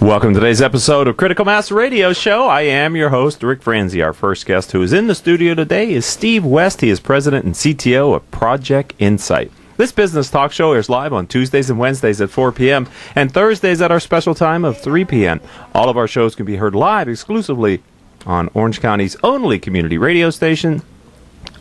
Welcome to today's episode of Critical Mass Radio Show. I am your host, Rick Franzi. Our first guest who is in the studio today is Steve West. He is president and CTO of Project Insight. This business talk show airs live on Tuesdays and Wednesdays at 4 p.m. and Thursdays at our special time of 3 p.m. All of our shows can be heard live exclusively on Orange County's only community radio station,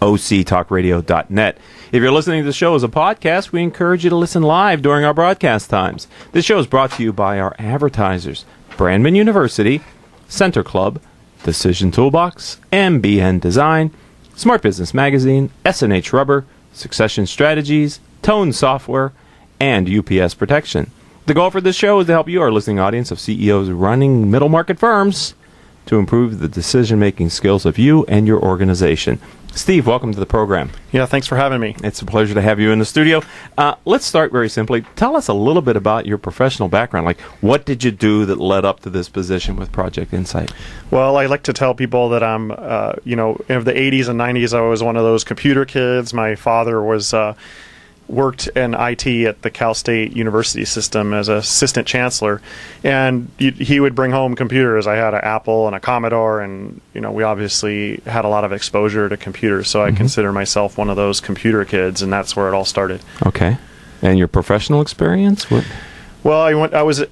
octalkradio.net. If you're listening to the show as a podcast, we encourage you to listen live during our broadcast times. This show is brought to you by our advertisers, Brandman University, Center Club, Decision Toolbox, MBN Design, Smart Business Magazine, S&H Rubber, Succession Strategies, Tone Software, and UPS Protection. The goal for this show is to help you, our listening audience of CEOs running middle market firms, to improve the decision-making skills of you and your organization. Steve, welcome to the program. Yeah, thanks for having me. It's a pleasure to have you in the studio. Let's start very simply. Tell us a little bit about your professional background. Like, what did you do that led up to this position with Project Insight? Well, I like to tell people that I'm, in the 80s and 90s, I was one of those computer kids. My father was worked in IT at the Cal State University system as assistant chancellor, and he would bring home computers. I had an Apple and a Commodore, and we obviously had a lot of exposure to computers, so I consider myself one of those computer kids, and that's where it all started. Okay. And your professional experience? What? Well,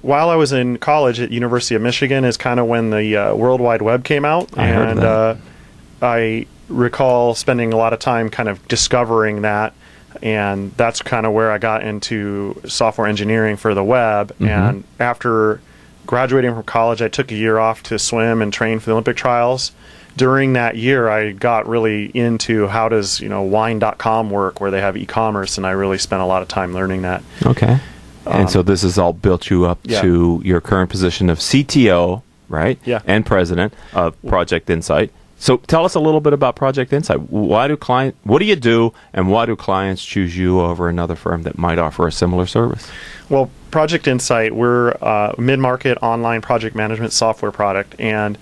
while I was in college at University of Michigan is kind of when the World Wide Web came out, I recall spending a lot of time kind of discovering that. And that's kind of where I got into software engineering for the web. And after graduating from college, I took a year off to swim and train for the Olympic trials. During that year, I got really into how does wine.com work, where they have e-commerce, and I really spent a lot of time learning that. Okay. And so this has all built you up to your current position of CTO, right? Yeah. And president of Project Insight. So tell us a little bit about Project Insight. What do you do, and why do clients choose you over another firm that might offer a similar service? Well, Project Insight, we're a mid-market online project management software product, and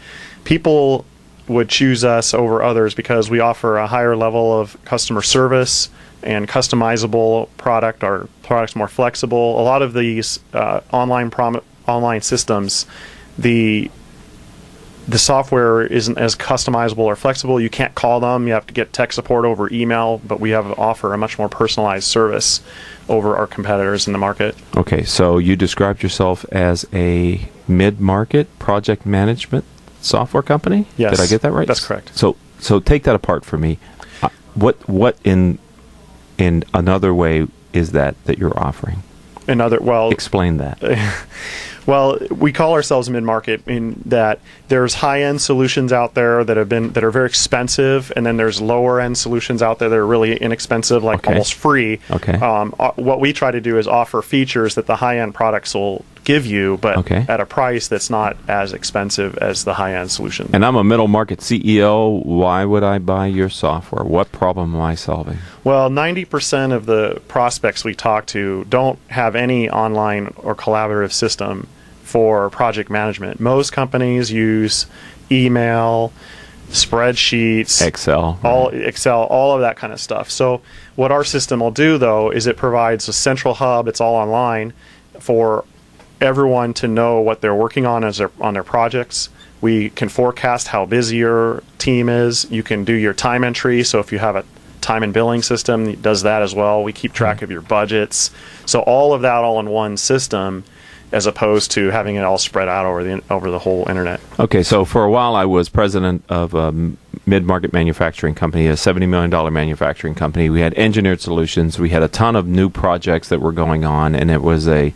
people would choose us over others because we offer a higher level of customer service and customizable product. Our product's more flexible. A lot of these online systems, the software isn't as customizable or flexible. You can't call them. You have to get tech support over email, but we offer a much more personalized service over our competitors in the market. Okay, so you described yourself as a mid-market project management software company? Yes. Did I get that right? That's correct. So take that apart for me. What in another way is that you're offering? Explain that. Well, we call ourselves mid-market in that there's high-end solutions out there that are very expensive, and then there's lower-end solutions out there that are really inexpensive, like almost free. Okay. What we try to do is offer features that the high-end products will give you, but at a price that's not as expensive as the high-end solution. And I'm a middle market CEO. Why would I buy your software? What problem am I solving? Well, 90% of the prospects we talk to don't have any online or collaborative system for project management. Most companies use email, spreadsheets, Excel, all of that kind of stuff. So what our system will do, though, is it provides a central hub. It's all online for everyone to know what they're working on on their projects. We can forecast how busy your team is. You can do your time entry. So if you have a time and billing system, it does that as well. We keep track of your budgets. So all of that all in one system, as opposed to having it all spread out over the whole internet. Okay, so for a while I was president of a mid-market manufacturing company, a $70 million manufacturing company. We had engineered solutions. We had a ton of new projects that were going on, and it was a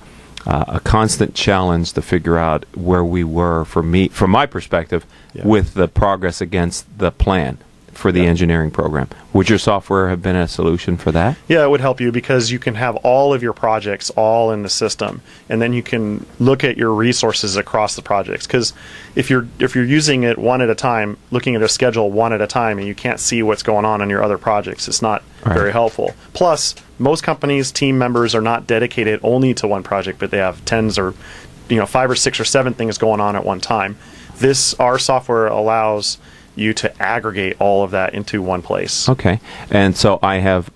constant challenge to figure out where we were, from my perspective, with the progress against the plan for the engineering program. Would your software have been a solution for that? Yeah, it would help you because you can have all of your projects all in the system, and then you can look at your resources across the projects. Because if you're using it one at a time, looking at a schedule one at a time, and you can't see what's going on your other projects, it's not very helpful. Plus, most companies' team members are not dedicated only to one project, but they have tens or 5 or 6 or 7 things going on at one time. Our software allows you to aggregate all of that into one place. Okay. And so I have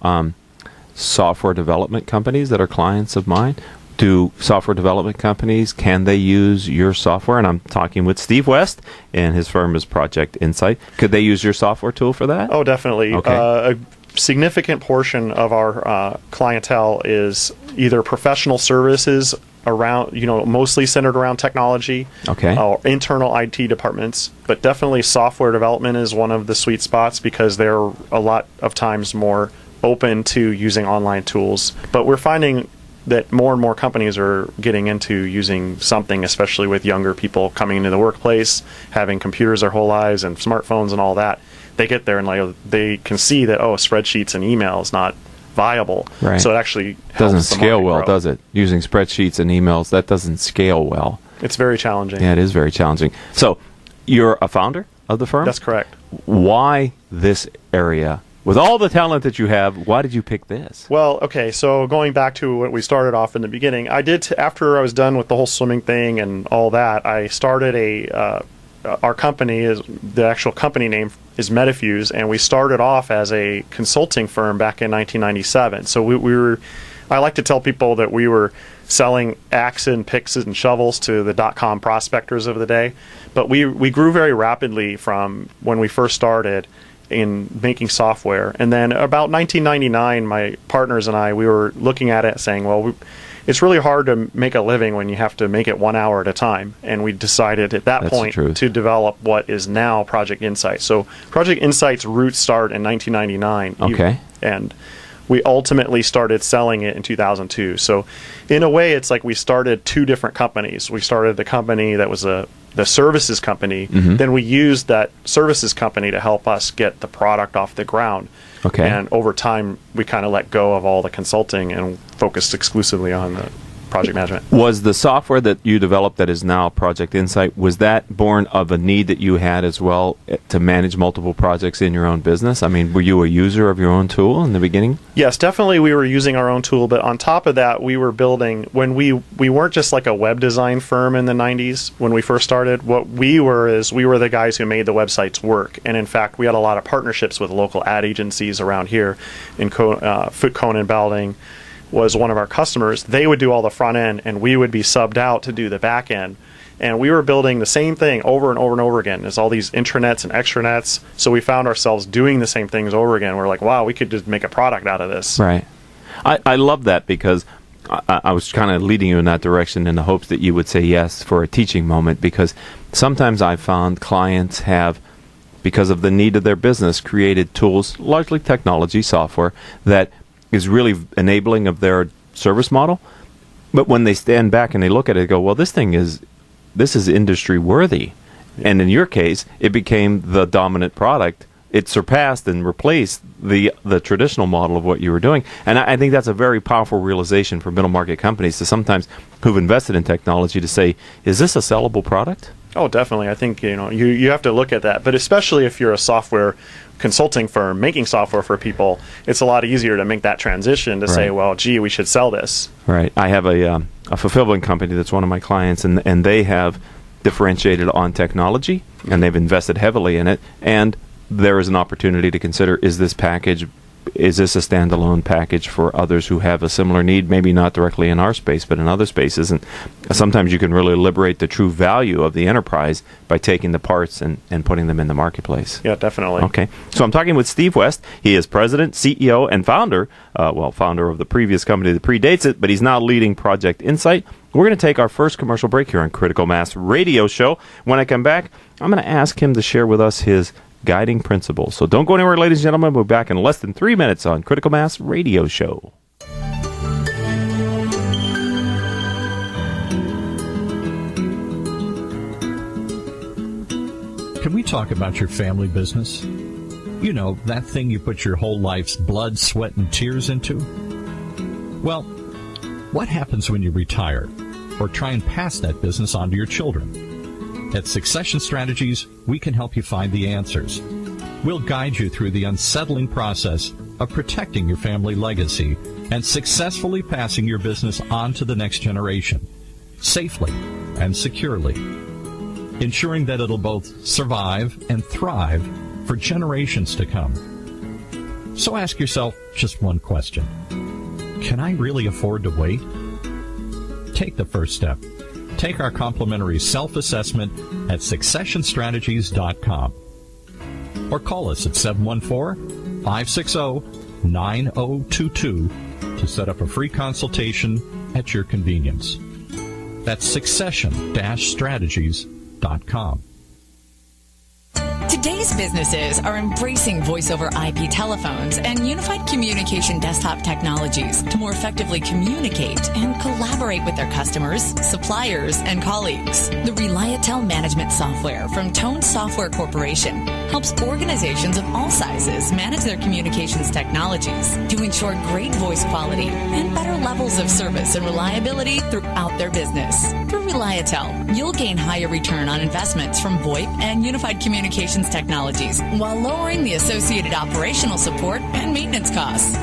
software development companies that are clients of mine. do software development companies, can they use your software? And I'm talking with Steve West, and his firm is Project Insight. Could they use your software tool for that? Oh, definitely. Okay. A significant portion of our clientele is either professional services around, mostly centered around technology, or internal IT departments, but definitely software development is one of the sweet spots because they're a lot of times more open to using online tools. But we're finding that more and more companies are getting into using something, especially with younger people coming into the workplace, having computers their whole lives and smartphones and all that. They get there and they can see that, spreadsheets and email is not viable. Right. So it actually helps doesn't the scale market well, grow. does it? Using spreadsheets and emails, that doesn't scale well. It's very challenging. Yeah, it is very challenging. So you're a founder of the firm? That's correct. Why this area? With all the talent that you have, why did you pick this? Well, okay, so going back to what we started off in the beginning, I did, after I was done with the whole swimming thing and all that, I started our company, the actual company name is Metafuse, and we started off as a consulting firm back in 1997. So we were, I like to tell people that we were selling axes and picks and shovels to the .com prospectors of the day, but we grew very rapidly from when we first started in making software. And then about 1999, my partners and I, we were looking at it saying, well, it's really hard to make a living when you have to make it 1 hour at a time. And we decided at that point to develop what is now Project Insight. So Project Insight's roots start in 1999. Okay. And we ultimately started selling it in 2002. So in a way, it's like we started two different companies. We started the company that was the services company. Mm-hmm. Then we used that services company to help us get the product off the ground. Okay. And over time, we kind of let go of all the consulting and focused exclusively on the project management. Was the software that you developed that is now Project Insight, was that born of a need that you had as well to manage multiple projects in your own business? I mean, were you a user of your own tool in the beginning? Yes, definitely we were using our own tool, but on top of that, we were building, when we weren't just like a web design firm in the 90s when we first started. What we were is we were the guys who made the websites work. And in fact, we had a lot of partnerships with local ad agencies around here in Foot Cone and Belding was one of our customers. They would do all the front end, and we would be subbed out to do the back end. And we were building the same thing over and over and over again. There's all these intranets and extranets. So we found ourselves doing the same things over again. We're like, wow, we could just make a product out of this. Right. I love that because I was kind of leading you in that direction in the hopes that you would say yes for a teaching moment, because sometimes I've found clients have, because of the need of their business, created tools, largely technology, software, that is really enabling of their service model. But when they stand back and they look at it, they go, well, this is industry worthy. Yeah. And in your case, it became the dominant product. It surpassed and replaced the traditional model of what you were doing. And I think that's a very powerful realization for middle market companies to sometimes who've invested in technology to say, is this a sellable product? Oh, definitely. I think you have to look at that. But especially if you're a software consulting firm making software for people, it's a lot easier to make that transition to say, well, gee, we should sell this. Right. I have a fulfillment company that's one of my clients, and they have differentiated on technology, and they've invested heavily in it. And there is an opportunity to consider, is this a standalone package for others who have a similar need, maybe not directly in our space, but in other spaces. And sometimes you can really liberate the true value of the enterprise by taking the parts and putting them in the marketplace. Yeah, definitely. Okay. So I'm talking with Steve West. He is president, CEO, and founder of the previous company that predates it, but he's now leading Project Insight. We're going to take our first commercial break here on Critical Mass Radio Show. When I come back, I'm going to ask him to share with us his guiding principles. So don't go anywhere, ladies and gentlemen. We'll be back in less than 3 minutes on Critical Mass Radio Show. Can we talk about your family business? You know, that thing you put your whole life's blood, sweat, and tears into? Well, what happens when you retire or try and pass that business on to your children? At Succession Strategies, we can help you find the answers. We'll guide you through the unsettling process of protecting your family legacy and successfully passing your business on to the next generation, safely and securely, ensuring that it'll both survive and thrive for generations to come. So ask yourself just one question. Can I really afford to wait? take the first step. Take our complimentary self-assessment at successionstrategies.com or call us at 714-560-9022 to set up a free consultation at your convenience. That's succession-strategies.com. Today's businesses are embracing voice-over IP telephones and unified communication desktop technologies to more effectively communicate and collaborate with their customers, suppliers, and colleagues. The Reliatel management software from Tone Software Corporation helps organizations of all sizes manage their communications technologies to ensure great voice quality and better levels of service and reliability throughout their business. Through Reliatel, you'll gain higher return on investments from VoIP and unified communications technologies while lowering the associated operational support and maintenance costs.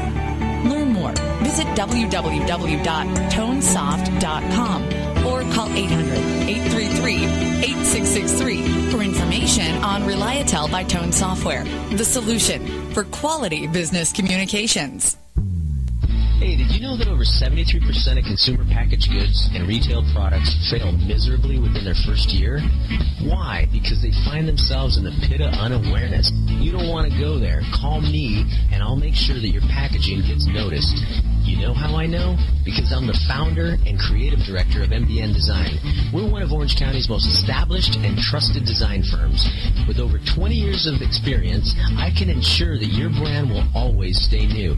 Learn more. Visit www.tonesoft.com or call 800-833-8663 for information on Reliatel by Tone Software, the solution for quality business communications. Hey, did you know that over 73% of consumer packaged goods and retail products fail miserably within their first year? Why? Because they find themselves in the pit of unawareness. You don't want to go there. Call me, and I'll make sure that your packaging gets noticed. You know how I know? Because I'm the founder and creative director of MBN Design. We're one of Orange County's most established and trusted design firms. With over 20 years of experience, I can ensure that your brand will always stay new.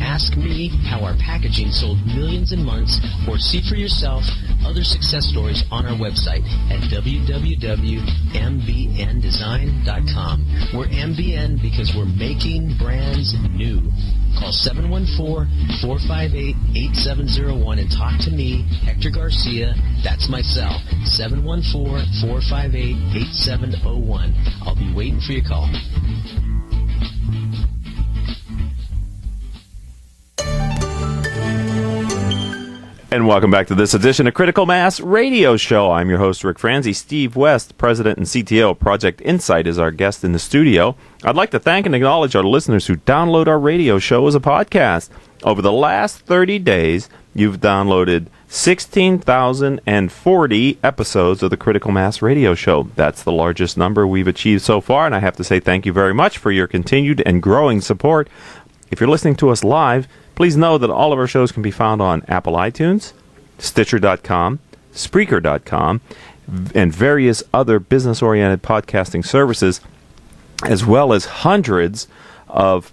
Ask me how our packaging sold millions in months, or see for yourself other success stories on our website at www.mbndesign.com. We're MBN because we're making brands new. Call 714-458-8701 and talk to me, Hector Garcia. That's my cell, 714-458-8701. I'll be waiting for your call. And welcome back to this edition of Critical Mass Radio Show. I'm your host, Rick Franzi. Steve West, President and CTO of Project Insight, is our guest in the studio. I'd like to thank and acknowledge our listeners who download our radio show as a podcast. Over the last 30 days, you've downloaded 16,040 episodes of the Critical Mass Radio Show. That's the largest number we've achieved so far, and I have to say thank you very much for your continued and growing support. If you're listening to us live, please know that all of our shows can be found on Apple iTunes, Stitcher.com, Spreaker.com, and various other business-oriented podcasting services, as well as hundreds of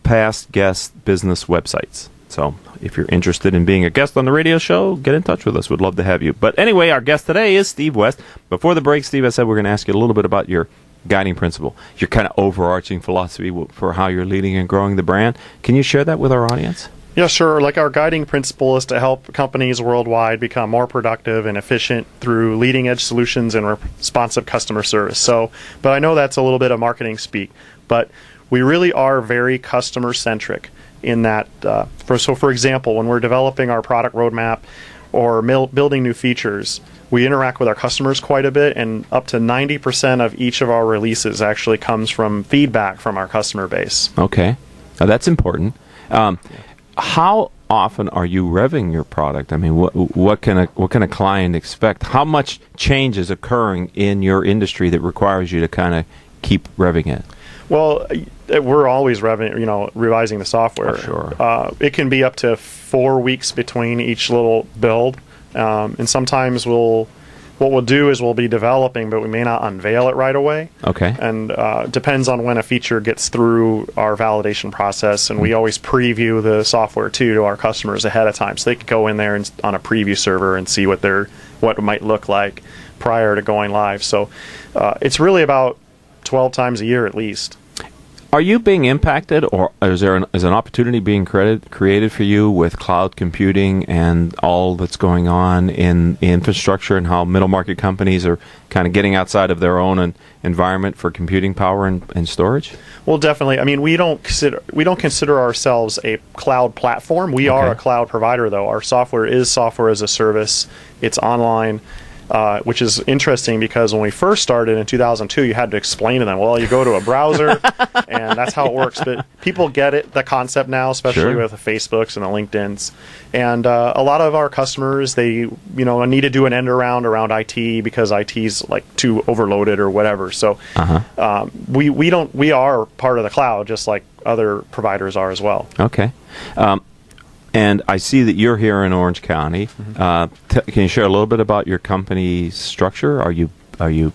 past guest business websites. So if you're interested in being a guest on the radio show, get in touch with us. We'd love to have you. But anyway, our guest today is Steve West. Before the break, Steve, I said we're going to ask you a little bit about your guiding principle, your kind of overarching philosophy for how you're leading and growing the brand. Can you share that with our audience? Yeah, sure. Like, our guiding principle is to help companies worldwide become more productive and efficient through leading-edge solutions and responsive customer service. But I know that's a little bit of marketing speak, but we really are very customer-centric in that. For example, when we're developing our product roadmap or building new features, we interact with our customers quite a bit, and up to 90% of each of our releases actually comes from feedback from our customer base. Okay. Now, that's important. How often are you revving your product? I mean, what can a client expect? How much change is occurring in your industry that requires you to kind of keep revving it? Well, we're always revising the software. Oh, sure. It can be up to 4 weeks between each little build, and sometimes what we'll do is we'll be developing, but we may not unveil it right away. Okay. And depends on when a feature gets through our validation process, and we always preview the software to our customers ahead of time, so they can go in there and on a preview server and see what it might look like prior to going live. So it's really about 12 times a year at least. Are you being impacted, or is an opportunity being created for you with cloud computing and all that's going on in infrastructure, and how middle market companies are kind of getting outside of their own environment for computing power and storage? Well, definitely. I mean, we don't consider ourselves a cloud platform. We are a cloud provider, though. Our software is software as a service. It's online. which is interesting because when we first started in 2002, you had to explain to them, well, you go to a browser, and that's how it works. But people get it, the concept now, especially with the Facebooks and the LinkedIns. And a lot of our customers, they need to do an end around IT because IT's like too overloaded or whatever. So we are part of the cloud, just like other providers are as well. Okay. And I see that you're here in Orange County. Can you share a little bit about your company structure? Are your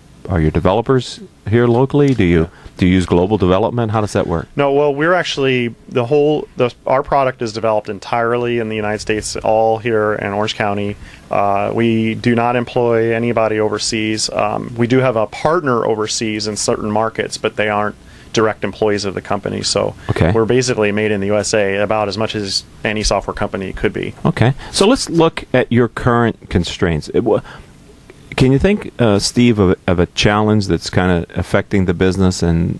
developers here locally? Do you use global development? How does that work? No, well, we're actually our product is developed entirely in the United States, all here in Orange County. We do not employ anybody overseas. We do have a partner overseas in certain markets, but they aren't direct employees of the company. So we're basically made in the USA about as much as any software company could be. Okay. So let's look at your current constraints. Can you think, Steve, of a challenge that's kind of affecting the business, and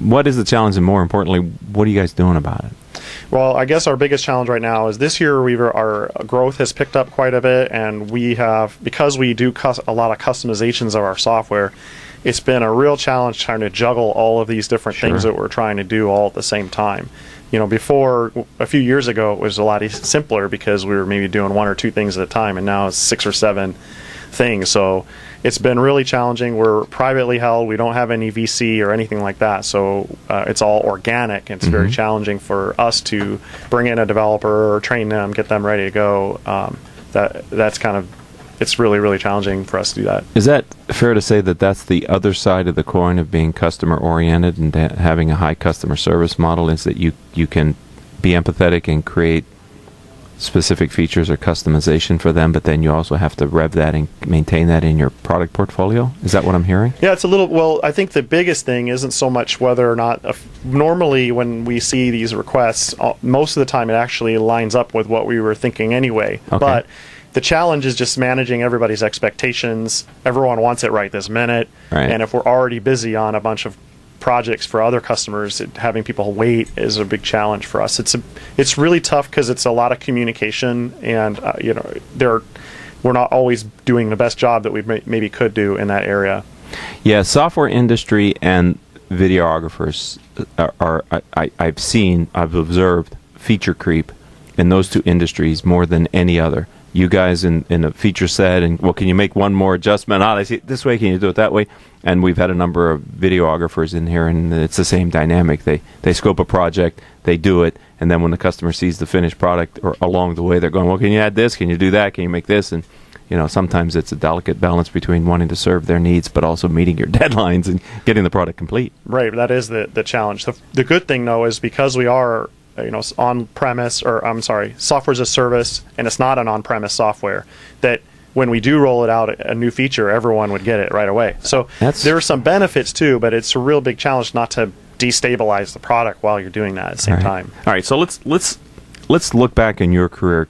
what is the challenge, and more importantly, what are you guys doing about it? Well, I guess our biggest challenge right now is this year our growth has picked up quite a bit, and because we do a lot of customizations of our software, it's been a real challenge trying to juggle all of these different things that we're trying to do all at the same time. Before, a few years ago, it was a lot simpler because we were maybe doing one or two things at a time, and now it's 6 or 7 things. So it's been really challenging. We're privately held. We don't have any VC or anything like that. So it's all organic. And it's very challenging for us to bring in a developer or train them, get them ready to go. It's really, really challenging for us to do that. Is that fair to say that that's the other side of the coin of being customer-oriented and having a high customer service model, is that you can be empathetic and create specific features or customization for them, but then you also have to rev that and maintain that in your product portfolio? Is that what I'm hearing? Yeah, I think the biggest thing isn't so much whether or not, normally when we see these requests, most of the time it actually lines up with what we were thinking anyway. Okay. But the challenge is just managing everybody's expectations. Everyone wants it right this minute. Right. And if we're already busy on a bunch of projects for other customers, having people wait is a big challenge for us. It's really tough because it's a lot of communication, and we're not always doing the best job that we maybe could do in that area. Yeah, software industry and videographers I've observed feature creep in those two industries more than any other. You guys in a feature set, and can you make one more adjustment? I see it this way, can you do it that way? And we've had a number of videographers in here, and it's the same dynamic. They scope a project, they do it, and then when the customer sees the finished product, or along the way, they're going, can you add this? Can you do that? Can you make this? And sometimes it's a delicate balance between wanting to serve their needs, but also meeting your deadlines and getting the product complete. Right, that is the challenge. The good thing, though, is because we are on-premise, software as a service, and it's not an on-premise software, that when we do roll it out, a new feature, everyone would get it right away. So there are some benefits too, but it's a real big challenge not to destabilize the product while you're doing that at the same time. All right, so let's look back in your career.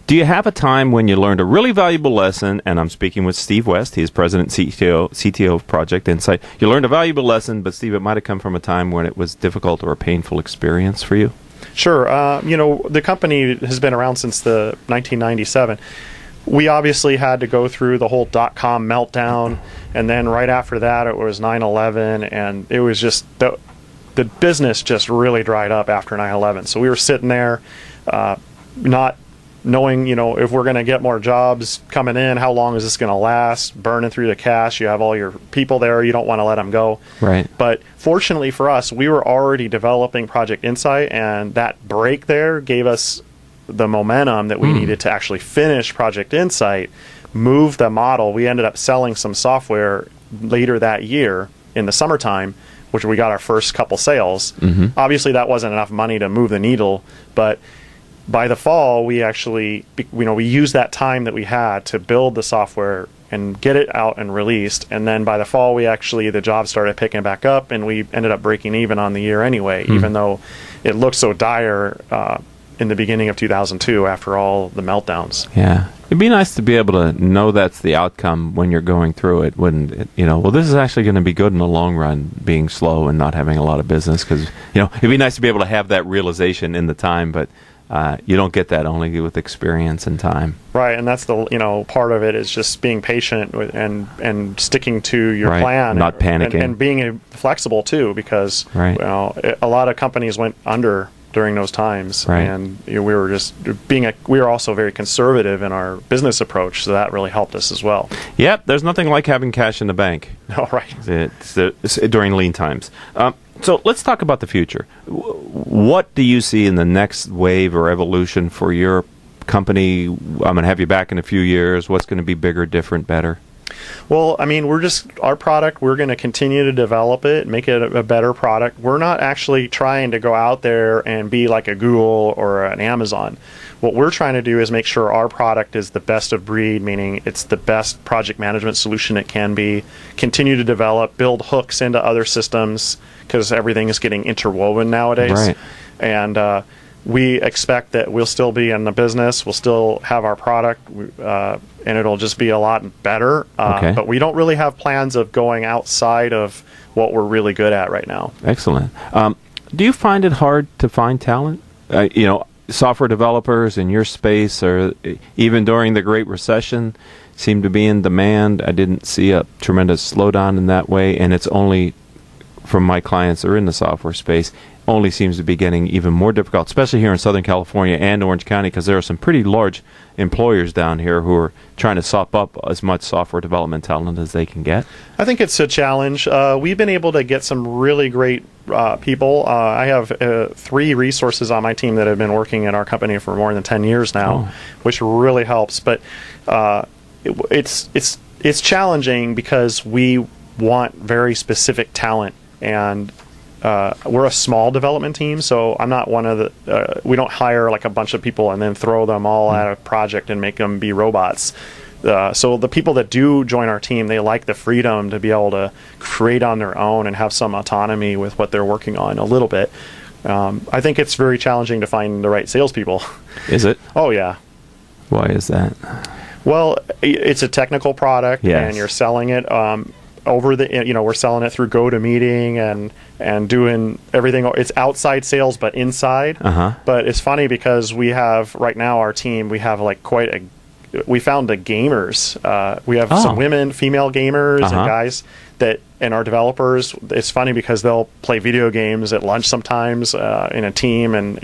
Do you have a time when you learned a really valuable lesson? And I'm speaking with Steve West. He's president and CTO of Project Insight. You learned a valuable lesson, but Steve, it might have come from a time when it was difficult or a painful experience for you. Sure. The company has been around since the 1997. We obviously had to go through the whole .com meltdown, and then right after that it was 9/11, and it was just the business just really dried up after 9/11. So we were sitting there, not knowing, if we're going to get more jobs coming in, how long is this going to last, burning through the cash. You have all your people there, you don't want to let them go. Right. But fortunately for us, we were already developing Project Insight, and that break there gave us the momentum that we needed to actually finish Project Insight, move the model. We ended up selling some software later that year in the summertime, which we got our first couple sales. Obviously, that wasn't enough money to move the needle, but by the fall, we actually, we used that time that we had to build the software and get it out and released. And then by the fall, the jobs started picking back up, and we ended up breaking even on the year anyway, even though it looked so dire in the beginning of 2002 after all the meltdowns. Yeah. It'd be nice to be able to know that's the outcome when you're going through it, wouldn't it? This is actually going to be good in the long run, being slow and not having a lot of business, because, it'd be nice to be able to have that realization in the time, but You don't get that only with experience and time. Right, and that's the part of it is just being patient and sticking to your Right. plan, Not panicking, and being flexible too, because Right. a lot of companies went under during those times, Right. and we were just we were also very conservative in our business approach, so that really helped us as well. Yep, there's nothing like having cash in the bank. All right. It's during lean times. So let's talk about the future. What do you see in the next wave or evolution for your company? I'm going to have you back in a few years. What's going to be bigger, different, better? Well, I mean, our product, we're going to continue to develop it, make it a better product. We're not actually trying to go out there and be like a Google or an Amazon. What we're trying to do is make sure our product is the best of breed, meaning it's the best project management solution it can be, continue to develop, build hooks into other systems, because everything is getting interwoven nowadays. Right. And we expect that we'll still be in the business, we'll still have our product, and it'll just be a lot better. Okay. But we don't really have plans of going outside of what we're really good at right now. Excellent. Do you find it hard to find talent? Software developers in your space, or even during the Great Recession, seem to be in demand. I didn't see a tremendous slowdown in that way, and it's only from my clients that are in the software space, only seems to be getting even more difficult, especially here in Southern California and Orange County, because there are some pretty large employers down here who are trying to sop up as much software development talent as they can get. I think it's a challenge. We've been able to get some really great people. I have 3 resources on my team that have been working at our company for more than 10 years now, which really helps. But it's challenging because we want very specific talent, and we're a small development team, so I'm not one of the. We don't hire like a bunch of people and then throw them all at a project and make them be robots. So the people that do join our team, they like the freedom to be able to create on their own and have some autonomy with what they're working on a little bit. I think it's very challenging to find the right salespeople. Is it? Oh yeah. Why is that? Well, it's a technical product, Yes. and you're selling it. We're selling it through GoToMeeting and doing everything. It's outside sales, but inside. But it's funny because we have right now our team. We have like we found the gamers. We have some female gamers and guys and our developers. It's funny because they'll play video games at lunch sometimes in a team, and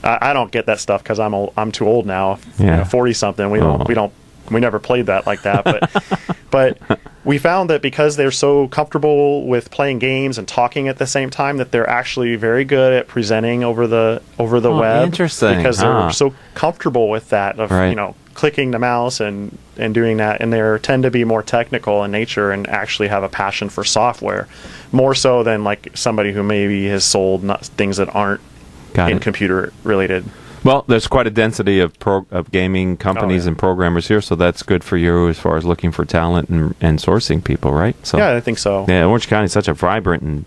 I don't get that stuff because I'm too old now. Yeah. 40 something. We never played that like that, but we found that because they're so comfortable with playing games and talking at the same time, that they're actually very good at presenting over the web. Interesting. Because they're so comfortable with that of Right. clicking the mouse and doing that, and they tend to be more technical in nature and actually have a passion for software, more so than like somebody who maybe has sold things that aren't computer related. Well, there's quite a density of gaming companies and programmers here, so that's good for you as far as looking for talent and sourcing people, right? So, yeah, I think so. Yeah, Orange County is such a vibrant and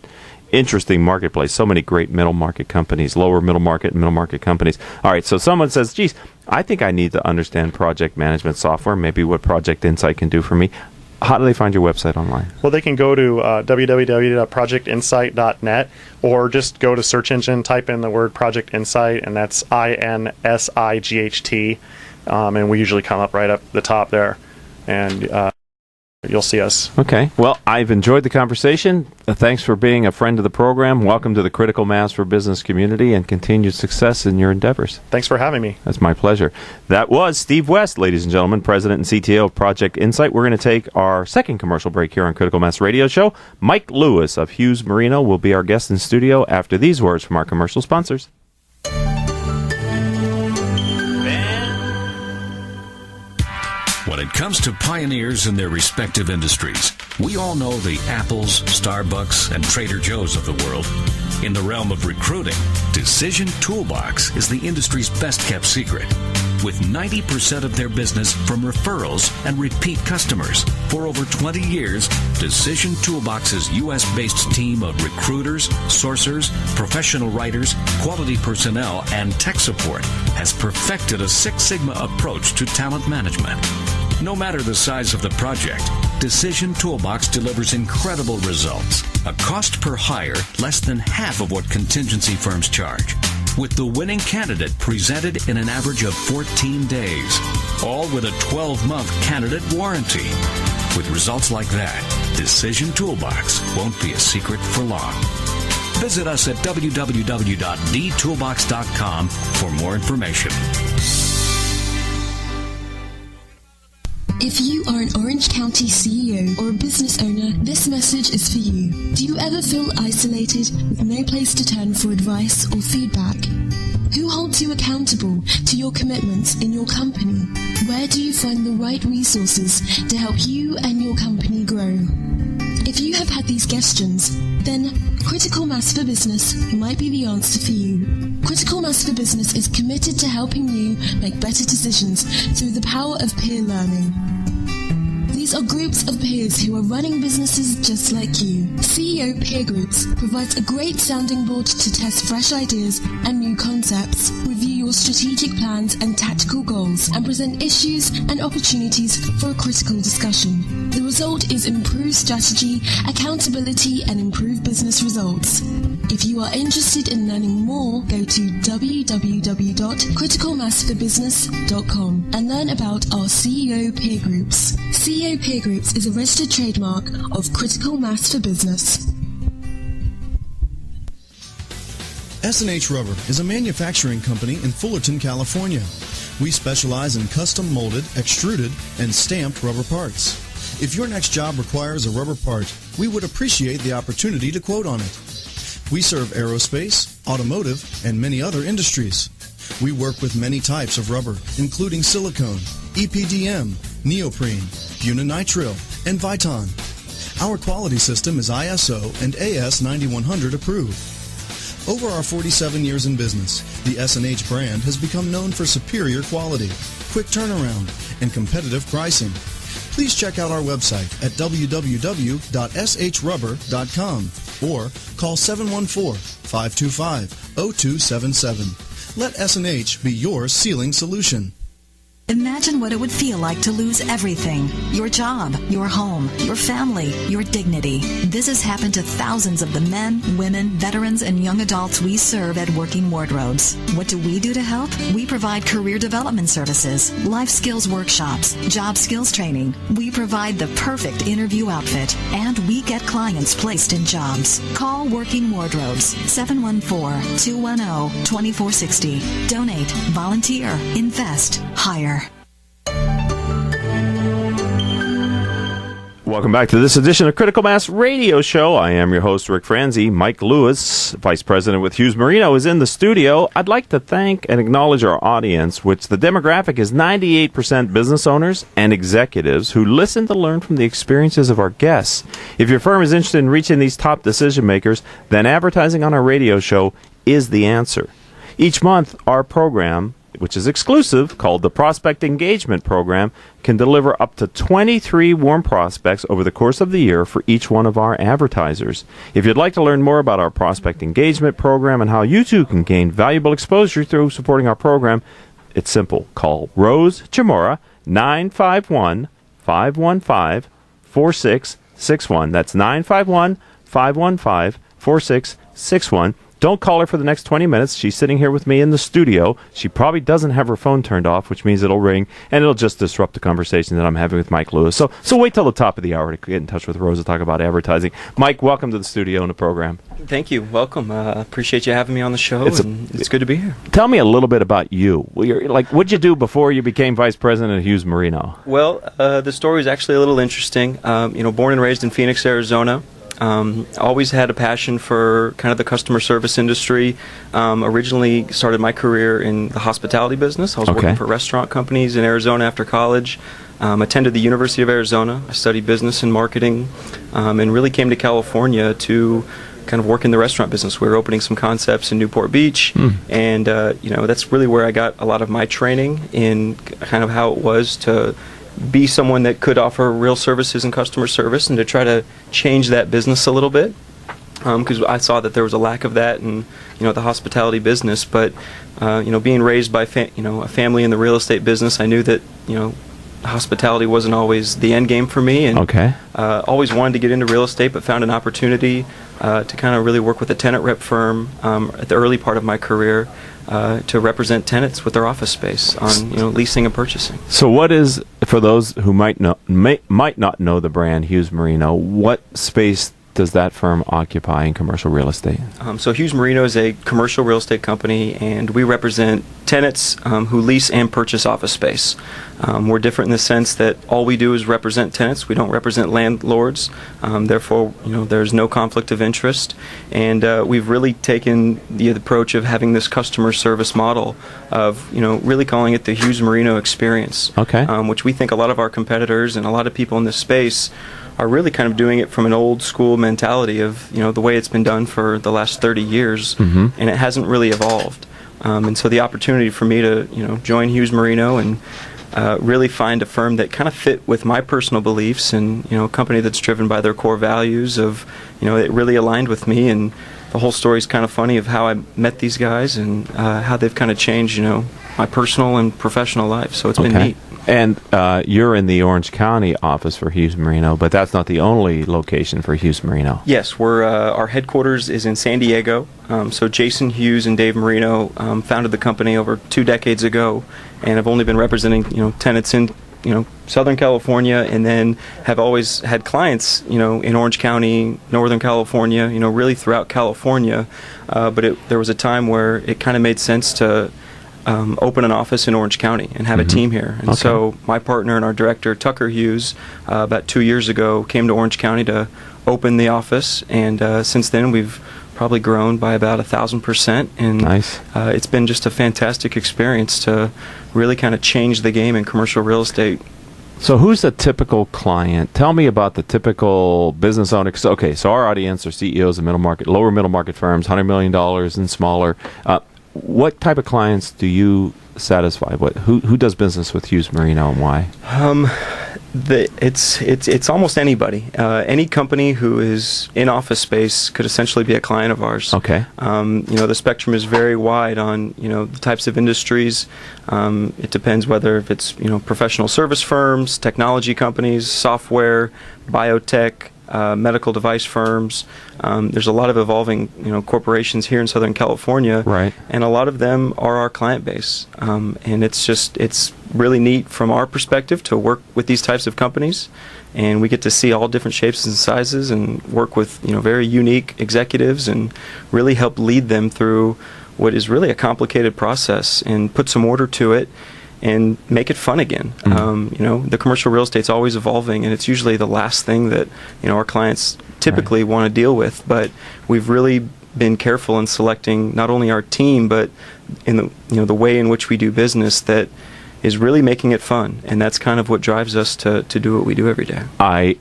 interesting marketplace. So many great middle market companies, lower middle market and middle market companies. All right, so someone says, geez, I think I need to understand project management software, maybe what Project Insight can do for me. How do they find your website online? Well, they can go to www.projectinsight.net, or just go to search engine, type in the word Project Insight, and that's INSIGHT, and we usually come up right up the top there, and you'll see us. Okay. Well, I've enjoyed the conversation. Thanks for being a friend of the program. Welcome to the Critical Mass for Business community, and continued success in your endeavors. Thanks for having me. That's my pleasure. That was Steve West, ladies and gentlemen, President and CTO of Project Insight. We're going to take our second commercial break here on Critical Mass Radio Show. Mike Lewis of Hughes Marino will be our guest in studio after these words from our commercial sponsors. When it comes to pioneers in their respective industries, we all know the Apples, Starbucks, and Trader Joe's of the world. In the realm of recruiting, Decision Toolbox is the industry's best-kept secret. With 90% of their business from referrals and repeat customers. For over 20 years, Decision Toolbox's U.S.-based team of recruiters, sourcers, professional writers, quality personnel, and tech support has perfected a Six Sigma approach to talent management. No matter the size of the project, Decision Toolbox delivers incredible results. A cost per hire less than half of what contingency firms charge. with the winning candidate presented in an average of 14 days, all with a 12-month candidate warranty. With results like that, Decision Toolbox won't be a secret for long. Visit us at www.dtoolbox.com for more information. If you are an Orange County CEO or a business owner, this message is for you. Do you ever feel isolated with no place to turn for advice or feedback? Who holds you accountable to your commitments in your company? Where do you find the right resources to help you and your company grow? If you have had these questions, then Critical Mass for Business might be the answer for you. Critical Mass for Business is committed to helping you make better decisions through the power of peer learning. These are groups of peers who are running businesses just like you. CEO Peer Groups provides a great sounding board to test fresh ideas and new concepts, review your strategic plans and tactical goals, and present issues and opportunities for a critical discussion. The result is improved strategy, accountability, and improved business results. If you are interested in learning more, go to www.criticalmassforbusiness.com and learn about our CEO Peer Groups. CEO Peer Groups is a registered trademark of Critical Mass for Business. S&H Rubber is a manufacturing company in Fullerton, California. We specialize in custom molded, extruded, and stamped rubber parts. If your next job requires a rubber part, we would appreciate the opportunity to quote on it. We serve aerospace, automotive, and many other industries. We work with many types of rubber, including silicone, EPDM, neoprene, uninitril, and Viton. Our quality system is ISO and AS 9100 approved. Over our 47 years in business, the S&H brand has become known for superior quality, quick turnaround, and competitive pricing. Please check out our website at www.shrubber.com or call 714-525-0277. Let S&H be your sealing solution. Imagine what it would feel like to lose everything. Your job, your home, your family, your dignity. This has happened to thousands of the men, women, veterans, and young adults we serve at Working Wardrobes. What do we do to help? We provide career development services, life skills workshops, job skills training. We provide the perfect interview outfit, and we get clients placed in jobs. Call Working Wardrobes, 714-210-2460. Donate, volunteer, invest, hire. Welcome back to this edition of Critical Mass Radio Show. I am your host, Rick Franzi. Mike Lewis, Vice President with Hughes Marino, is in the studio. I'd like to thank and acknowledge our audience, which the demographic is 98% business owners and executives who listen to learn from the experiences of our guests. If your firm is interested in reaching these top decision makers, then advertising on our radio show is the answer. Each month, our program, which is exclusive, called the Prospect Engagement Program, can deliver up to 23 warm prospects over the course of the year for each one of our advertisers. If you'd like to learn more about our Prospect Engagement Program and how you too can gain valuable exposure through supporting our program, it's simple. Call Rose Chamora, 951-515-4661. That's 951-515-4661. Don't call her for the next 20 minutes. She's sitting here with me in the studio. She probably doesn't have her phone turned off, which means it'll ring, and it'll just disrupt the conversation that I'm having with Mike Lewis. So wait till the top of the hour to get in touch with Rose to talk about advertising. Mike, welcome to the studio and the program. Thank you. Welcome. Appreciate you having me on the show. It's good to be here. Tell me a little bit about you. What'd you do before you became Vice President at Hughes Marino? Well, the story is actually a little interesting. Born and raised in Phoenix, Arizona. Always had a passion for kind of the customer service industry. Originally started my career in the hospitality business. I was working for restaurant companies in Arizona after college. Attended the University of Arizona. I studied business and marketing, and really came to California to kind of work in the restaurant business. We were opening some concepts in Newport Beach, and that's really where I got a lot of my training in kind of how it was to be someone that could offer real services and customer service, and to try to change that business a little bit, because I saw that there was a lack of that in the hospitality business. But being raised by a family in the real estate business, I knew that hospitality wasn't always the end game for me, and always wanted to get into real estate, but found an opportunity to kind of really work with a tenant rep firm at the early part of my career to represent tenants with their office space on leasing and purchasing. So what is, for those who might not know the brand Hughes Marino, what space does that firm occupy in commercial real estate? So Hughes Marino is a commercial real estate company, and we represent tenants who lease and purchase office space. We're different in the sense that all we do is represent tenants. We don't represent landlords. Therefore, there's no conflict of interest. And we've really taken the approach of having this customer service model of, really calling it the Hughes Marino experience. Which we think a lot of our competitors and a lot of people in this space are really kind of doing it from an old school mentality of, the way it's been done for the last 30 years, and it hasn't really evolved. And so the opportunity for me to, join Hughes Marino and really find a firm that kind of fit with my personal beliefs and, a company that's driven by their core values of, it really aligned with me. And the whole story is kind of funny of how I met these guys and how they've kind of changed, my personal and professional life. So it's been neat. And you're in the Orange County office for Hughes Marino, but that's not the only location for Hughes Marino. Yes, our headquarters is in San Diego. So Jason Hughes and Dave Marino founded the company over 2 decades ago, and have only been representing tenants in Southern California, and then have always had clients in Orange County, Northern California, really throughout California. But there was a time where it kind of made sense to open an office in Orange County and have a team here. And so my partner and our director, Tucker Hughes, about 2 years ago came to Orange County to open the office, and since then we've probably grown by about 1,000%, and it's been just a fantastic experience to really kind of change the game in commercial real estate. So who's the typical client? Tell me about the typical business owner. So our audience are CEOs of lower middle market firms, $100 million and smaller. What type of clients do you satisfy? Who does business with Hughes Marino and why? It's almost anybody. Any company who is in office space could essentially be a client of ours. The spectrum is very wide on the types of industries. It depends whether if it's professional service firms, technology companies, software, biotech, medical device firms. There's a lot of evolving, corporations here in Southern California, and a lot of them are our client base. And it's really neat from our perspective to work with these types of companies, and we get to see all different shapes and sizes and work with very unique executives and really help lead them through what is really a complicated process and put some order to it and make it fun again. The commercial real estate's always evolving, and it's usually the last thing that our clients typically want to deal with. But we've really been careful in selecting not only our team, but in the way in which we do business that is really making it fun, and that's kind of what drives us to do what we do every day. I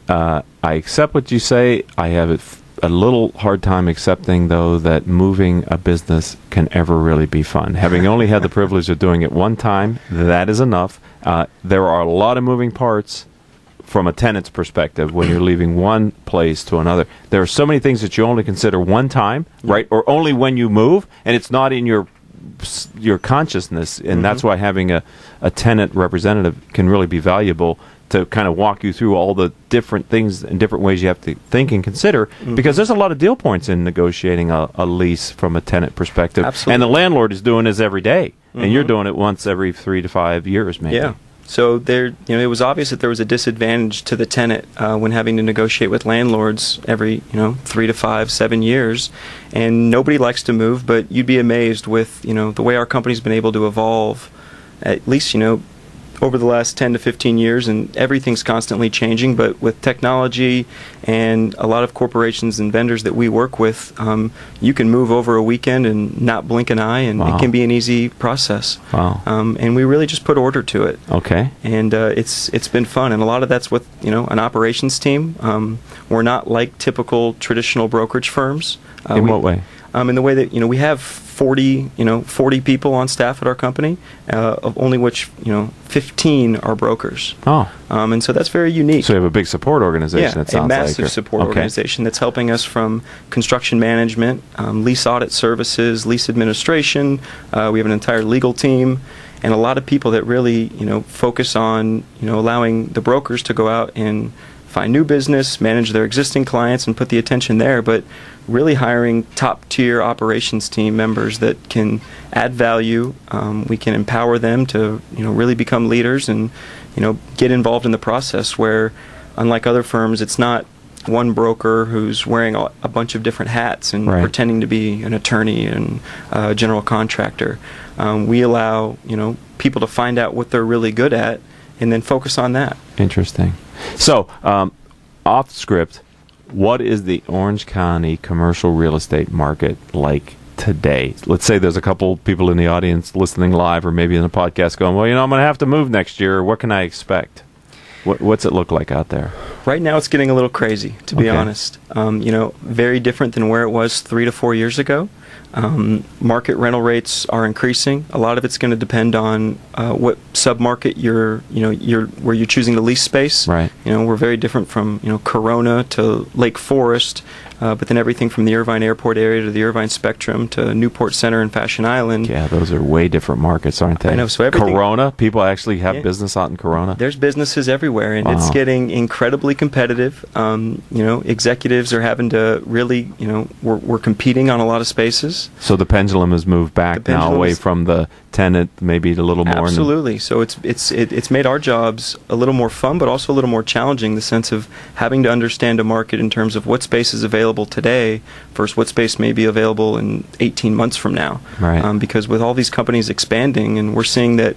accept what you say. I have a little hard time accepting, though, that moving a business can ever really be fun. Having only had the privilege of doing it one time, that is enough. There are a lot of moving parts from a tenant's perspective when you're leaving one place to another. There are so many things that you only consider one time, right? Or only when you move, and it's not in your consciousness, and that's why having a tenant representative can really be valuable to kind of walk you through all the different things and different ways you have to think and consider, because there's a lot of deal points in negotiating a lease from a tenant perspective. Absolutely. And the landlord is doing this every day, and you're doing it once every 3 to 5 years, maybe. Yeah. So it was obvious that there was a disadvantage to the tenant when having to negotiate with landlords every 3 to 5, 7 years, and nobody likes to move. But you'd be amazed with the way our company's been able to evolve, at least over the last 10 to 15 years, and everything's constantly changing. But with technology and a lot of corporations and vendors that we work with, you can move over a weekend and not blink an eye, and it can be an easy process. And we really just put order to it. And it's been fun, and a lot of that's with an operations team. We're not like typical traditional brokerage firms. In what way? In the way that we have 40 people on staff at our company, of only which 15 are brokers. And so that's very unique. So you have a big support organization. It sounds a massive like, support organization that's helping us from construction management, lease audit services, lease administration. We have an entire legal team, and a lot of people that really, focus on, allowing the brokers to go out and find new business, manage their existing clients, and put the attention there, but really hiring top-tier operations team members that can add value. We can empower them to, really become leaders and, get involved in the process where, unlike other firms, it's not one broker who's wearing a bunch of different hats and pretending to be an attorney and a general contractor. We allow, people to find out what they're really good at and then focus on that. Interesting. So, off script, what is the Orange County commercial real estate market like today? Let's say there's a couple people in the audience listening live or maybe in the podcast going, well, I'm going to have to move next year. What can I expect? What's it look like out there? Right now it's getting a little crazy, to be honest. Very different than where it was 3 to 4 years ago. Market rental rates are increasing. A lot of it's going to depend on what submarket where you're choosing to lease space. Right. We're very different from Corona to Lake Forest, but then everything from the Irvine Airport area to the Irvine Spectrum to Newport Center and Fashion Island. Yeah, those are way different markets, aren't they? I know. So everything. Corona, people actually have business out in Corona. There's businesses everywhere, and it's getting incredibly competitive. Executives are having to really, we're competing on a lot of spaces. So the pendulum has moved back now away from the tenant, maybe a little more. Absolutely. So it's made our jobs a little more fun, but also a little more challenging. The sense of having to understand a market in terms of what space is available today versus what space may be available in 18 months from now. Right. Because with all these companies expanding, and we're seeing that,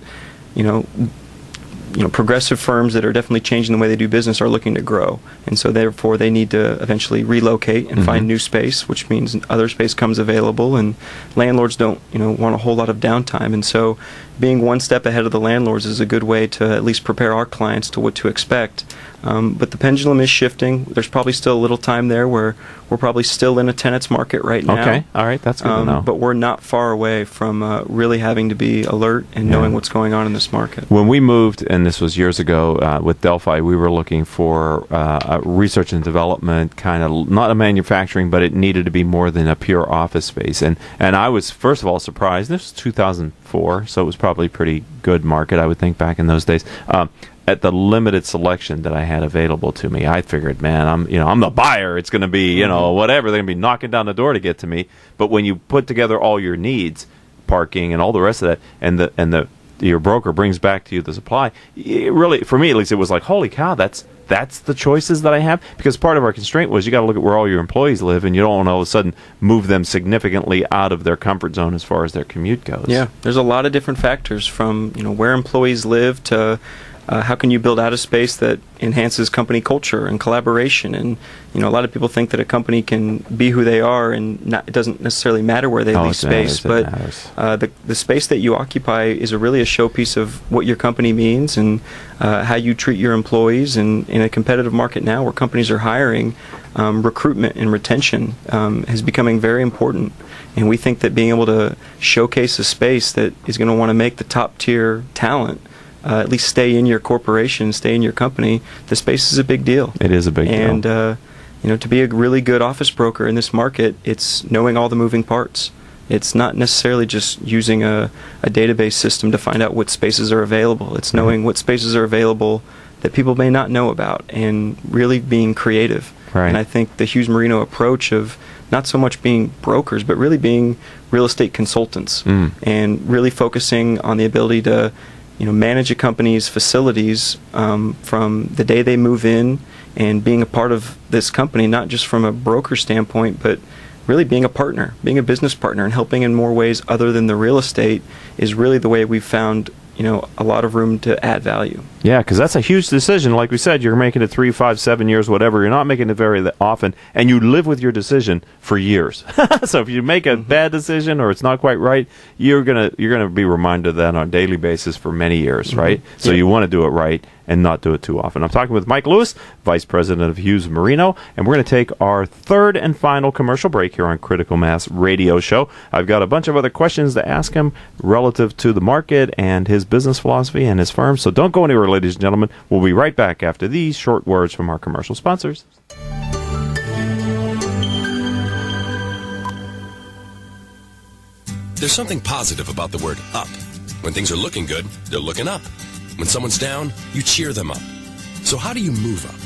progressive firms that are definitely changing the way they do business are looking to grow, and so therefore they need to eventually relocate and find new space, which means other space comes available, and landlords don't want a whole lot of downtime, and so being one step ahead of the landlords is a good way to at least prepare our clients to what to expect. But the pendulum is shifting. There's probably still a little time there where we're probably still in a tenant's market right now. Okay, all right, that's good to know. But we're not far away from really having to be alert and knowing what's going on in this market. When we moved, and this was years ago, with Delphi, we were looking for a research and development kind of, not a manufacturing, but it needed to be more than a pure office space. And I was, first of all, surprised. This was 2004, so it was probably a pretty good market, I would think, back in those days. At the limited selection that I had available to me, I figured, man, I'm the buyer. It's going to be, whatever. They're going to be knocking down the door to get to me. But when you put together all your needs, parking and all the rest of that, and your broker brings back to you the supply, it really, for me at least, it was like, holy cow, that's the choices that I have. Because part of our constraint was you got to look at where all your employees live, and you don't want to all of a sudden move them significantly out of their comfort zone as far as their commute goes. Yeah, there's a lot of different factors from where employees live to how can you build out a space that enhances company culture and collaboration? And a lot of people think that a company can be who they are, and it doesn't necessarily matter where they lease space. But the space that you occupy is really a showpiece of what your company means and how you treat your employees. And in a competitive market now, where companies are hiring, recruitment and retention is becoming very important. And we think that being able to showcase a space that is going to want to make the top tier talent at least stay in your corporation, stay in your company, the space is a big deal. It is a big deal. And, to be a really good office broker in this market, it's knowing all the moving parts. It's not necessarily just using a database system to find out what spaces are available. It's knowing what spaces are available that people may not know about and really being creative. Right. And I think the Hughes Marino approach of not so much being brokers, but really being real estate consultants and really focusing on the ability to manage a company's facilities from the day they move in and being a part of this company, not just from a broker standpoint, but really being a partner, being a business partner and helping in more ways other than the real estate is really the way we've found a lot of room to add value. Yeah, because that's a huge decision. Like we said, you're making it 3, 5, 7 years, whatever. You're not making it very often, and you live with your decision for years. So if you make a bad decision or it's not quite right, you're gonna be reminded of that on a daily basis for many years, right? So you want to do it right and not do it too often. I'm talking with Mike Lewis, Vice President of Hughes Marino, and we're going to take our third and final commercial break here on Critical Mass Radio Show. I've got a bunch of other questions to ask him relative to the market and his business philosophy and his firm, so don't go anywhere, ladies and gentlemen. We'll be right back after these short words from our commercial sponsors. There's something positive about the word up. When things are looking good, they're looking up. When someone's down, you cheer them up. So how do you move up?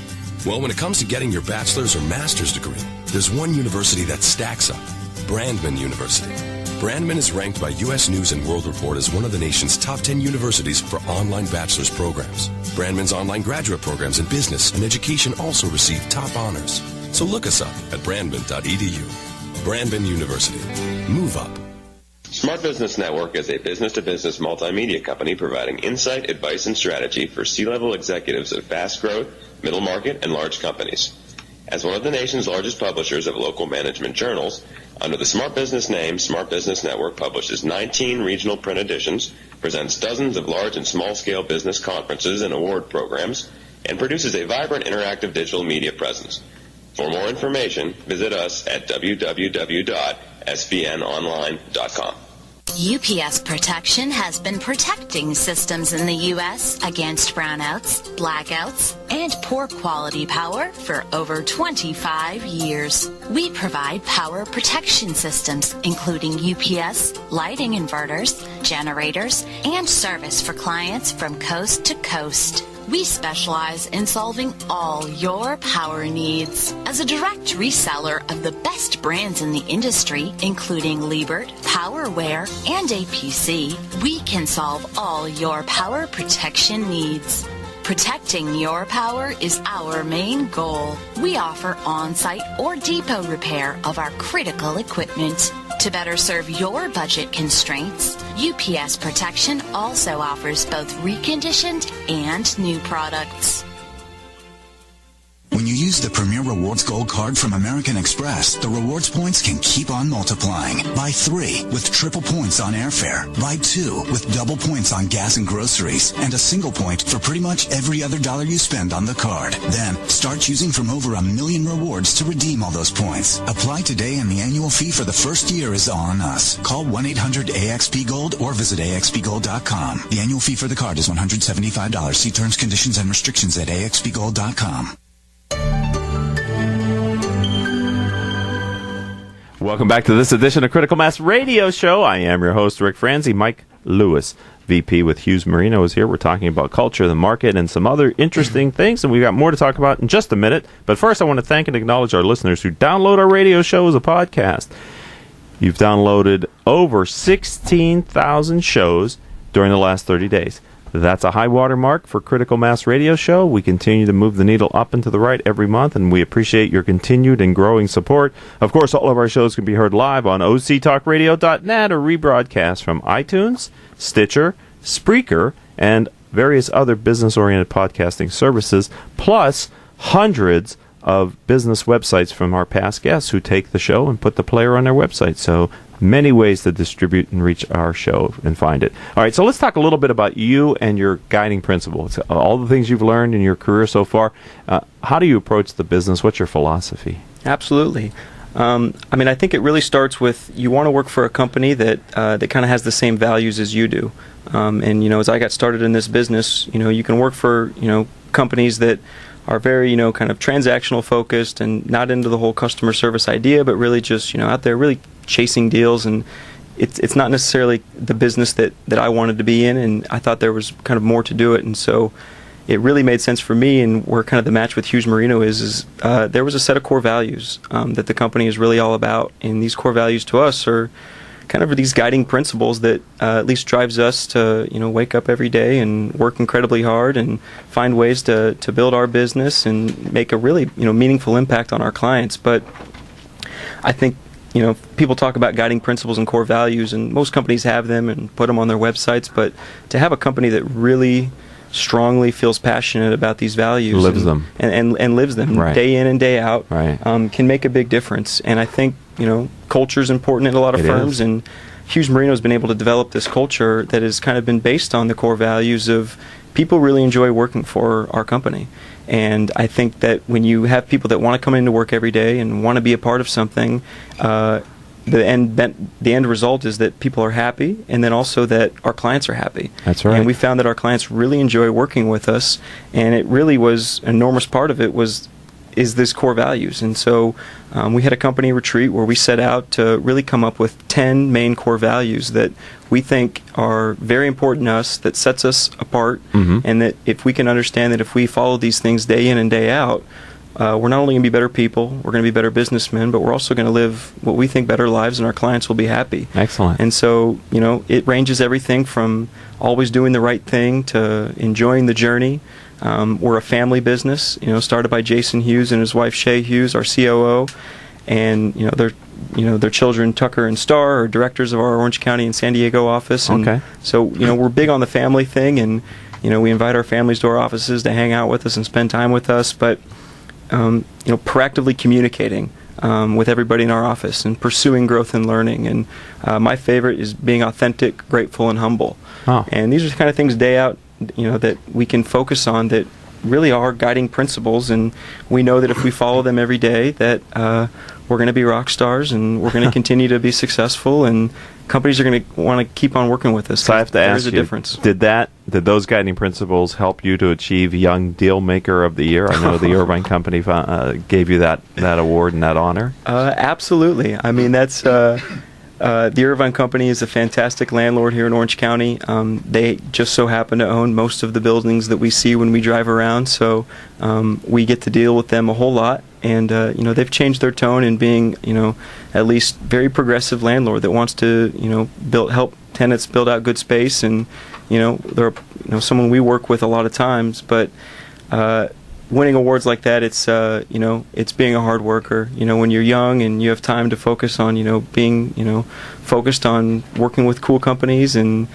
Well, when it comes to getting your bachelor's or master's degree, there's one university that stacks up. Brandman University. Brandman is ranked by U.S. News & World Report as one of the nation's top 10 universities for online bachelor's programs. Brandman's online graduate programs in business and education also receive top honors. So look us up at brandman.edu. Brandman University. Move up. Smart Business Network is a business-to-business multimedia company providing insight, advice, and strategy for C-level executives of fast-growth, middle-market, and large companies. As one of the nation's largest publishers of local management journals, under the Smart Business name, Smart Business Network publishes 19 regional print editions, presents dozens of large and small-scale business conferences and award programs, and produces a vibrant interactive digital media presence. For more information, visit us at www.sbnonline.com. UPS Protection has been protecting systems in the U.S. against brownouts, blackouts, and poor quality power for over 25 years. We provide power protection systems, including UPS, lighting inverters, generators, and service for clients from coast to coast. We specialize in solving all your power needs. As a direct reseller of the best brands in the industry, including Liebert, PowerWare, and APC, we can solve all your power protection needs. Protecting your power is our main goal. We offer on-site or depot repair of our critical equipment. To better serve your budget constraints, UPS Protection also offers both reconditioned and new products. When you use the Premier Rewards Gold Card from American Express, the rewards points can keep on multiplying. Buy 3 with triple points on airfare. Buy 2 with double points on gas and groceries. And a single point for pretty much every other dollar you spend on the card. Then, start choosing from over 1 million rewards to redeem all those points. Apply today and the annual fee for the first year is on us. Call 1-800-AXP-GOLD or visit axpgold.com. The annual fee for the card is $175. See terms, conditions, and restrictions at axpgold.com. Welcome back to this edition of Critical Mass Radio Show. I am your host, Rick Franzi. Mike Lewis, VP with Hughes Marino, is here. We're talking about culture, the market, and some other interesting things, and we've got more to talk about in just a minute. But first, I want to thank and acknowledge our listeners who download our radio show as a podcast. You've downloaded over 16,000 shows during the last 30 days. That's a high water mark for Critical Mass Radio Show. We continue to move the needle up and to the right every month, and we appreciate your continued and growing support. Of course, all of our shows can be heard live on octalkradio.net or rebroadcast from iTunes, Stitcher, Spreaker, and various other business-oriented podcasting services, plus hundreds of business websites from our past guests who take the show and put the player on their website. So many ways to distribute and reach our show and find it. All right, so let's talk a little bit about you and your guiding principles. All the things you've learned in your career so far. How do you approach the business? What's your philosophy? Absolutely. I think it really starts with you want to work for a company that kind of has the same values as you do. As I got started in this business, you can work for companies that are very kind of transactional focused and not into the whole customer service idea, but really just out there really chasing deals, and it's not necessarily the business that I wanted to be in, and I thought there was kind of more to do it, and so it really made sense for me. And where kind of the match with Hughes Marino is there was a set of core values that the company is really all about, and these core values to us are kind of these guiding principles that at least drives us to wake up every day and work incredibly hard and find ways to build our business and make a really meaningful impact on our clients. But I think people talk about guiding principles and core values, and most companies have them and put them on their websites, but to have a company that really strongly feels passionate about these values and lives them right. day in and day out right. Can make a big difference. And I think culture is important in a lot of firms, and Hughes Marino has been able to develop this culture that has kind of been based on the core values of people really enjoy working for our company. And I think that when you have people that want to come into work every day and want to be a part of something, the end result is that people are happy, and then also that our clients are happy. That's right. And we found that our clients really enjoy working with us, and it really was an enormous part of it was this core values. And so we had a company retreat where we set out to really come up with 10 main core values that we think are very important to us, that sets us apart, and that if we can understand that if we follow these things day in and day out, we're not only going to be better people, we're going to be better businessmen, but we're also going to live what we think better lives, and our clients will be happy. Excellent. And so, it ranges everything from always doing the right thing to enjoying the journey. We're a family business, started by Jason Hughes and his wife Shay Hughes, our COO, and their children Tucker and Star are directors of our Orange County and San Diego office. And okay. So we're big on the family thing, and we invite our families to our offices to hang out with us and spend time with us. But proactively communicating with everybody in our office and pursuing growth and learning. And my favorite is being authentic, grateful, and humble. Oh. And these are the kind of things day out, that we can focus on that really are guiding principles. And we know that if we follow them every day, that we're going to be rock stars and we're going to continue to be successful, and companies are going to want to keep on working with us. So I have to ask you, a difference. Did those guiding principles help you to achieve Young Deal Maker of the Year? I know the Irvine Company gave you that award and that honor. Absolutely. I mean, that's the Irvine Company is a fantastic landlord here in Orange County. They just so happen to own most of the buildings that we see when we drive around, so we get to deal with them a whole lot. And they've changed their tone in being, at least very progressive landlord that wants to, help tenants build out good space. And they're someone we work with a lot of times. But winning awards like that, it's being a hard worker. When you're young and you have time to focus on, being, focused on working with cool companies and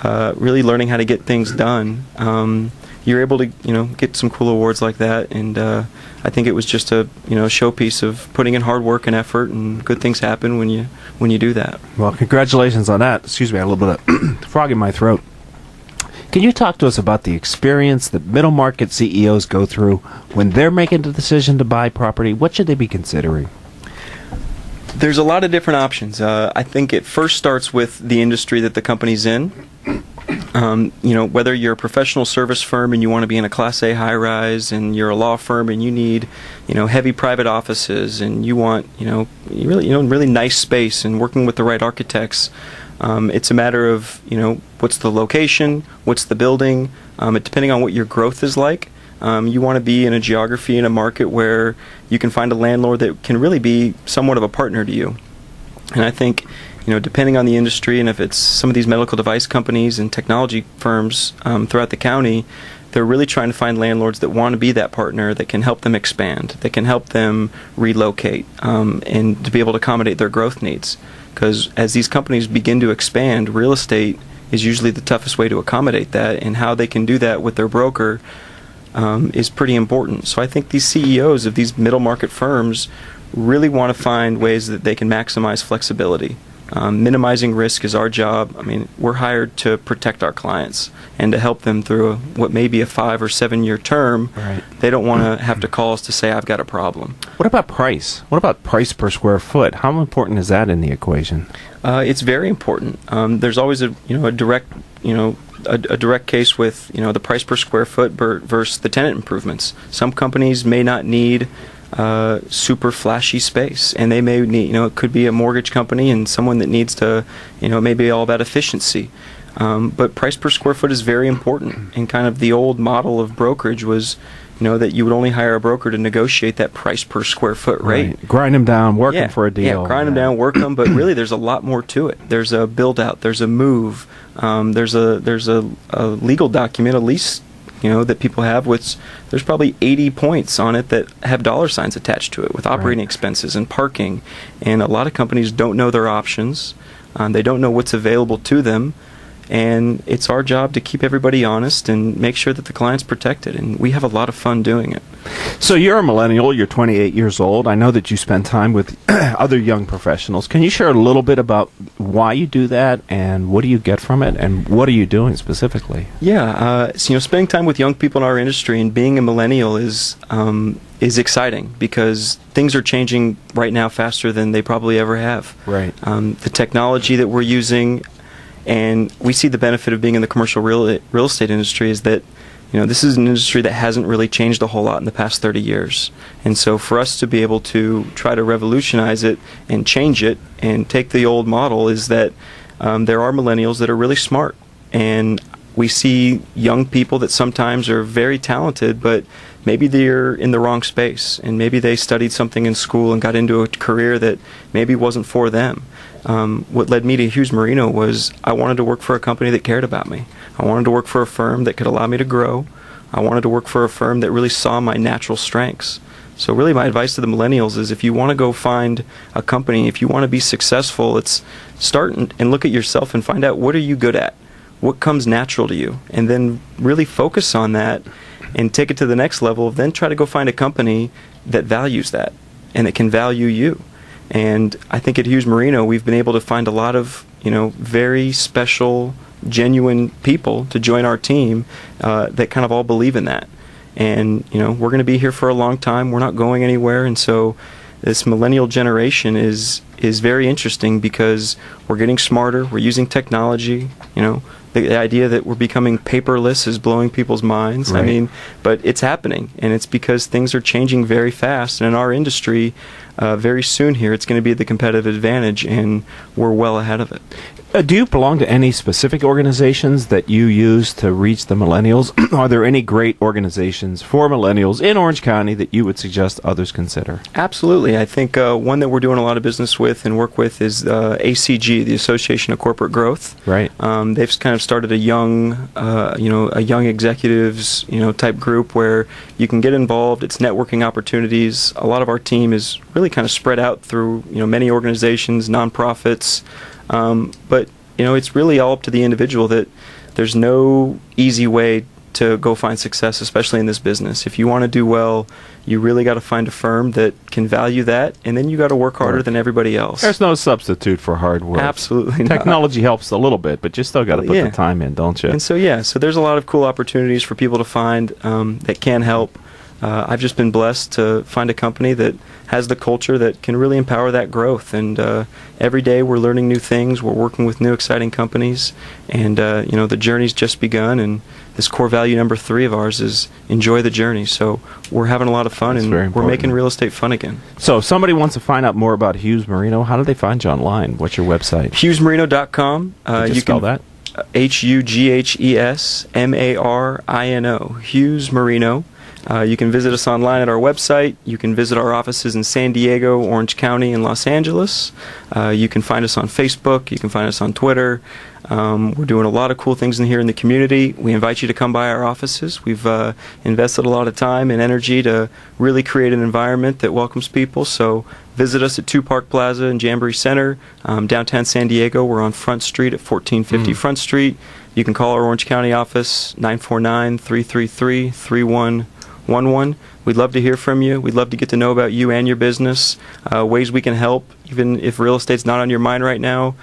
really learning how to get things done. You're able to, get some cool awards like that, and I think it was just a, showpiece of putting in hard work and effort, and good things happen when you do that. Well, congratulations on that. Excuse me, I had a little bit of frog in my throat. Can you talk to us about the experience that middle market CEOs go through when they're making the decision to buy property? What should they be considering? There's a lot of different options. I think it first starts with the industry that the company's in. Whether you're a professional service firm and you want to be in a Class A high-rise, and you're a law firm and you need, heavy private offices, and you want, really nice space and working with the right architects. It's a matter of, what's the location, what's the building, depending on what your growth is like. You want to be in a geography in a market where you can find a landlord that can really be somewhat of a partner to you. And I think, depending on the industry, and if it's some of these medical device companies and technology firms throughout the county, they're really trying to find landlords that want to be that partner, that can help them expand, that can help them relocate, and to be able to accommodate their growth needs. Because as these companies begin to expand, real estate is usually the toughest way to accommodate that, and how they can do that with their broker is pretty important. So I think these CEOs of these middle market firms really want to find ways that they can maximize flexibility. Minimizing risk is our job. I mean, we're hired to protect our clients and to help them through what may be a 5 or 7 year term. Right. They don't want to have to call us to say, I've got a problem. What about price? What about price per square foot? How important is that in the equation? It's very important. There's always a direct case with the price per square foot versus the tenant improvements. Some companies may not need super flashy space, and they may need, it could be a mortgage company and someone that needs to, it may be all about efficiency. But price per square foot is very important, and kind of the old model of brokerage was, that you would only hire a broker to negotiate that price per square foot rate. Right. Grind them down, work them for a deal. Yeah, grind them down, work them, but really there's a lot more to it. There's a build out, there's a move, there's a legal document, a lease, that people have, there's probably 80 points on it that have dollar signs attached to it with operating expenses and parking. And a lot of companies don't know their options. They don't know what's available to them. And it's our job to keep everybody honest and make sure that the client's protected. And we have a lot of fun doing it. So you're a millennial. You're 28 years old. I know that you spend time with other young professionals. Can you share a little bit about why you do that, and what do you get from it, and what are you doing specifically? Yeah, spending time with young people in our industry and being a millennial is exciting, because things are changing right now faster than they probably ever have. Right. The technology that we're using, and we see the benefit of being in the commercial real estate industry, is that this is an industry that hasn't really changed a whole lot in the past 30 years. And so for us to be able to try to revolutionize it and change it and take the old model is that there are millennials that are really smart. And we see young people that sometimes are very talented, but maybe they're in the wrong space, and maybe they studied something in school and got into a career that maybe wasn't for them. What led me to Hughes Marino was I wanted to work for a company that cared about me. I wanted to work for a firm that could allow me to grow. I wanted to work for a firm that really saw my natural strengths. So really my advice to the millennials is if you want to go find a company, if you want to be successful, it's start and look at yourself and find out what are you good at? What comes natural to you? And then really focus on that and take it to the next level. Then try to go find a company that values that and that can value you. And I think at Hughes Marino, we've been able to find a lot of, very special, genuine people to join our team that kind of all believe in that. And, we're going to be here for a long time. We're not going anywhere. And so this millennial generation is very interesting because we're getting smarter. We're using technology, The idea that we're becoming paperless is blowing people's minds. Right. But it's happening, and it's because things are changing very fast. And in our industry, very soon here, it's going to be the competitive advantage, and we're well ahead of it. Do you belong to any specific organizations that you use to reach the millennials? Are there any great organizations for millennials in Orange County that you would suggest others consider? Absolutely. I think one that we're doing a lot of business with and work with is ACG, the Association of Corporate Growth. Right. They've kind of started a young executives, type group where you can get involved. It's networking opportunities. A lot of our team is really kind of spread out through, many organizations, nonprofits. But it's really all up to the individual. That there's no easy way to go find success, especially in this business. If you want to do well, you really got to find a firm that can value that, and then you got to work harder than everybody else. There's no substitute for hard work. Absolutely not. Technology helps a little bit, but you still got to put the time in, don't you? And so there's a lot of cool opportunities for people to find that can help. I've just been blessed to find a company that has the culture that can really empower that growth. And every day we're learning new things. We're working with new exciting companies. And, the journey's just begun. And this core value number 3 of ours is enjoy the journey. So we're having a lot of fun. That's and we're making real estate fun again. So if somebody wants to find out more about Hughes Marino, how do they find you online? What's your website? HughesMarino.com. You spell that? HughesMarino. Hughes Marino. You can visit us online at our website. You can visit our offices in San Diego, Orange County, and Los Angeles. You can find us on Facebook. You can find us on Twitter. We're doing a lot of cool things in here in the community. We invite you to come by our offices. We've invested a lot of time and energy to really create an environment that welcomes people. So visit us at 2 Park Plaza in Jamboree Center, downtown San Diego. We're on Front Street at 1450 Front Street. You can call our Orange County office, 949-333-3111. We'd love to hear from you. We'd love to get to know about you and your business, ways we can help, even if real estate's not on your mind right now.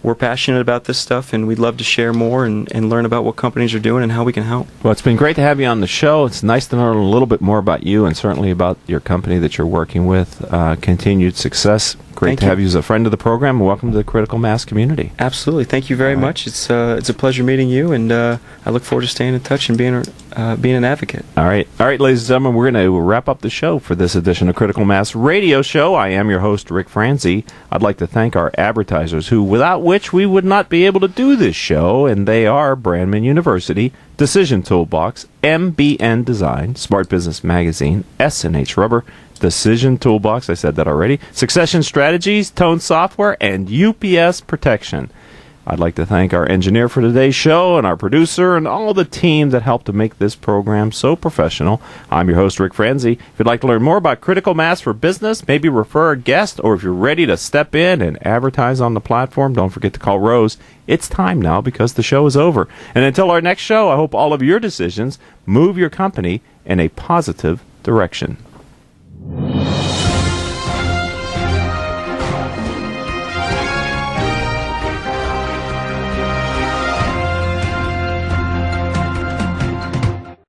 We're passionate about this stuff, and we'd love to share more and learn about what companies are doing and how we can help. Well, it's been great to have you on the show. It's nice to learn a little bit more about you and certainly about your company that you're working with. Continued success. Great to have you as a friend of the program, and welcome to the Critical Mass community. Absolutely. Thank you very much. It's a pleasure meeting you, and I look forward to staying in touch and being an advocate. All right, ladies and gentlemen, we're going to wrap up the show for this edition of Critical Mass Radio Show. I am your host, Rick Franzi. I'd like to thank our advertisers, without which we would not be able to do this show, and they are Brandman University, Decision Toolbox, MBN Design, Smart Business Magazine, S&H Rubber, Decision Toolbox, I said that already, Succession Strategies, Tone Software, and UPS Protection. I'd like to thank our engineer for today's show and our producer and all the team that helped to make this program so professional. I'm your host, Rick Franzi. If you'd like to learn more about Critical Mass for business, maybe refer a guest, or if you're ready to step in and advertise on the platform, don't forget to call Rose. It's time now because the show is over. And until our next show, I hope all of your decisions move your company in a positive direction.